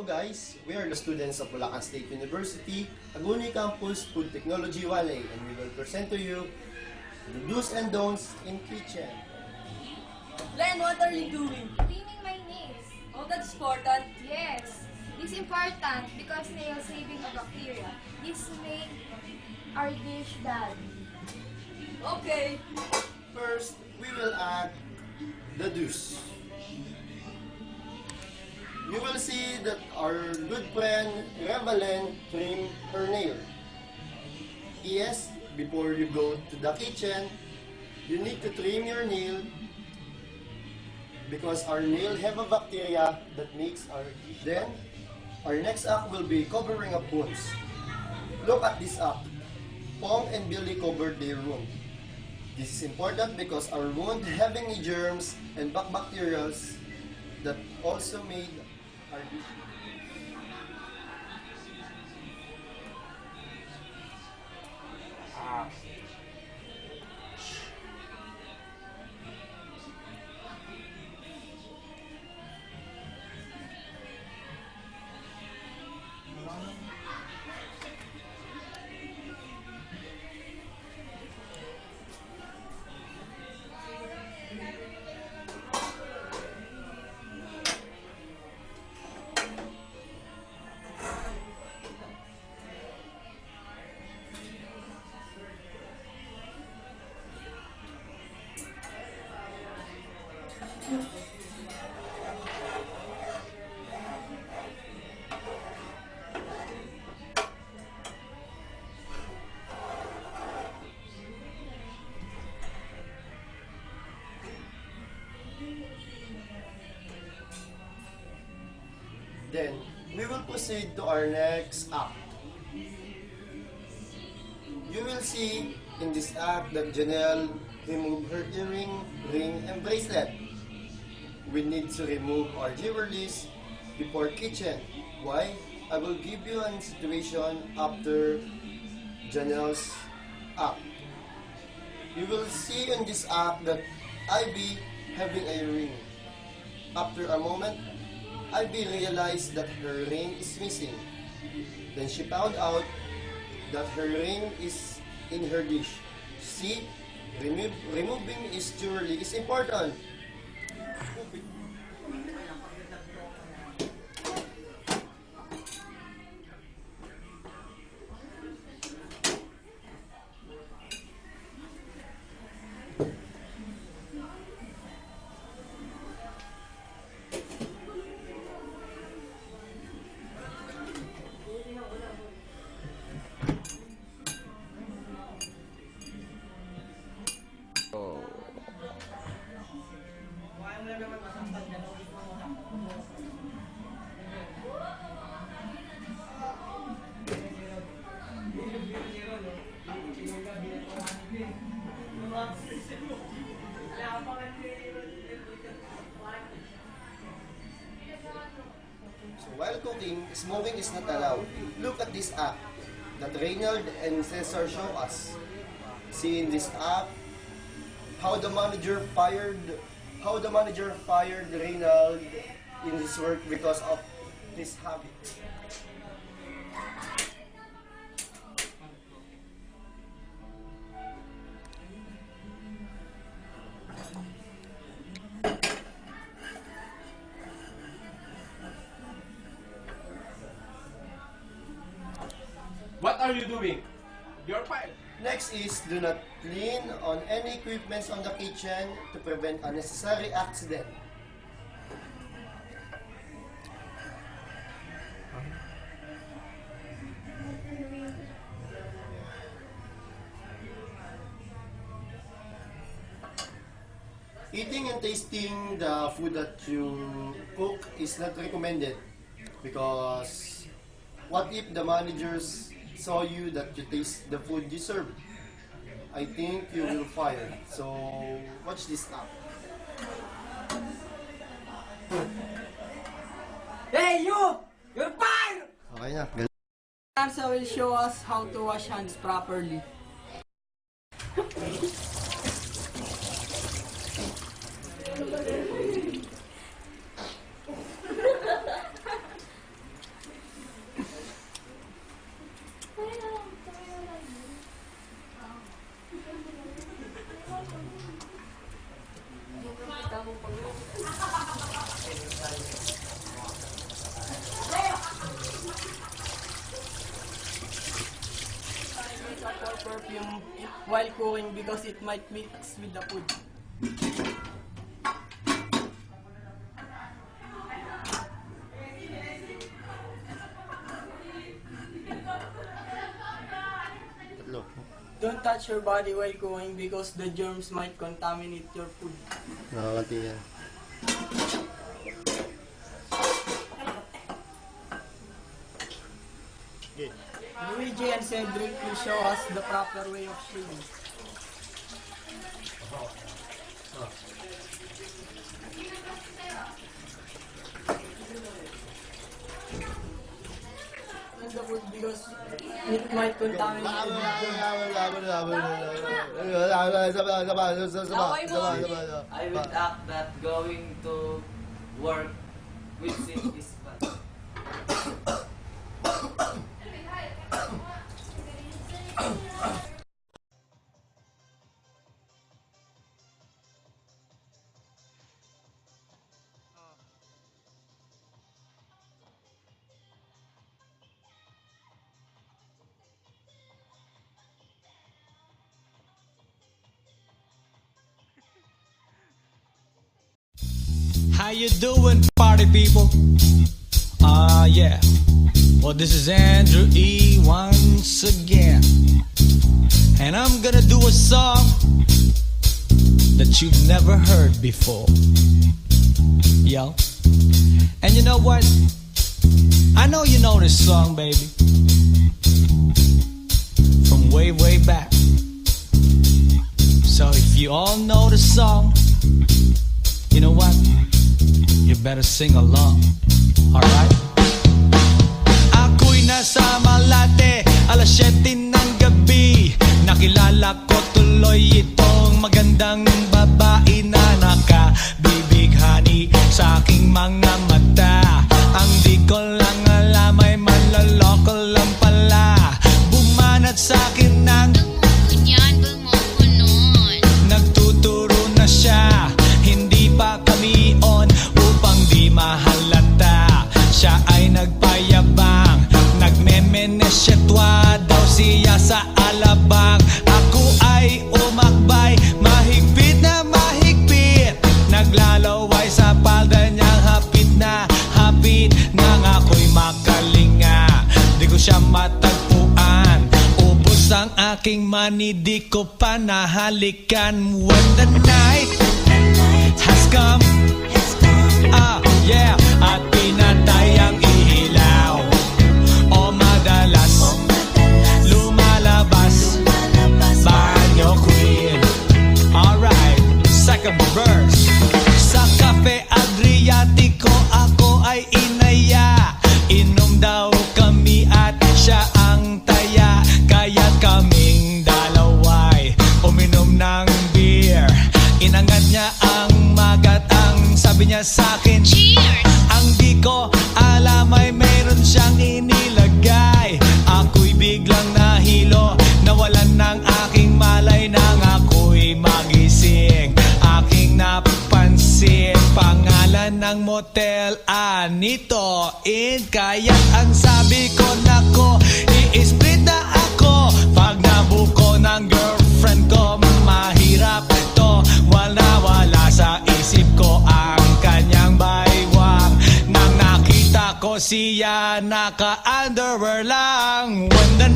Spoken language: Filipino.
Hello guys, we are the students of Bulacan State University, Aguni Campus Food Technology 1A, and we will present to you the do's and don'ts in kitchen. Len, what are you doing? Cleaning my nails. Oh, that's important. Yes, it's important because nail saving a bacteria. This make our dish bad. Okay. First, we will add the do's. You will see that our good friend Revelyn trimmed her nail. Yes, before you go to the kitchen, you need to trim your nail because our nail have a bacteria that makes our dish. Then, our next act will be covering up wounds. Look at this act. Pong and Billy covered their wound. This is important because our wound having germs and bacteria that also made our dish. Then, we will proceed to our next act. You will see in this act that Janelle removed her earring, ring, and bracelet. We need to remove our jewelries before kitchen. Why? I will give you a situation after Janelle's act. You will see in this act that Ivy having a ring. After a moment, Ivy realized that her ring is missing. Then she found out that her ring is in her dish. See, removing is jewelry is important. So while cooking, smoking is not allowed. Look at this app that Reynald and Cesar show us. See in this app how the manager fired Reynald in his work because of this habit. What are you doing? You're fired. Next is do not lean on any equipments on the kitchen to prevent unnecessary accident. Eating and tasting the food that you cook is not recommended because what if the managers saw you that you taste the food you serve? I think you will fire. So watch this now. Hey, you! You're fired! Okay na. Samsa will show us how to wash hands properly. while cooking because it might mix with the food. Tatlo. Don't touch your body while cooking because the germs might contaminate your food. Nakakanti yan. Okay. Luigi and Cedric will show us the proper way of shaving. And the food because it might contaminate the food. I will act that going to work with sin is bad. How you doing, party people? Yeah. Well, this is Andrew E. once again. And I'm gonna do a song that you've never heard before. Yo. And you know what? I know you know this song, baby. From way, way back. So if you all know the song, you know what? You better sing along, alright? Ako'y nasa Malate, alas 7 ng gabi. Nakilala ko tuloy itong magandang babae na nakabibighani sa aking mga mata. Ang di ko lang alam ay manloloko lang pala. Bumanat sa akin ng nagtuturo na siya. Hindi pa kami on upang di mahalata. Siya ay nagpayabang, nagmemenesyetwa daw siya sa alabang. Ako ay umakbay, mahigpit na mahigpit. Naglalaway sa palda niyang hapit nang ako'y makalinga. Di ko siya matagpuan, ubos ang aking money, di ko pa nahalikan. When the night has come, yeah, at pinatay ang ilaw, o madalas lumalabas banyo queen. Alright, second verse. Sa Cafe Adriatico ako ay inaya. Inom daw kami at siya ang taya. Kaya kaming dalaway uminom ng beer. Inangat niya ang magat, ang sabi niya sa'kin, cheers! Ang di ko alam ay meron siyang inilagay. Ako'y biglang nahilo, nawalan ng aking malay nang ako'y magising. Aking napansin, pangalan ng motel, Anito Inn. Kaya't ang sabi ko, nako, i-split na ako. Pag nabuko ng girlfriend ko, mahirap to. Wala sa isip ko ang kanyang baywang. Nang nakita ko siya, naka-underwear lang. When the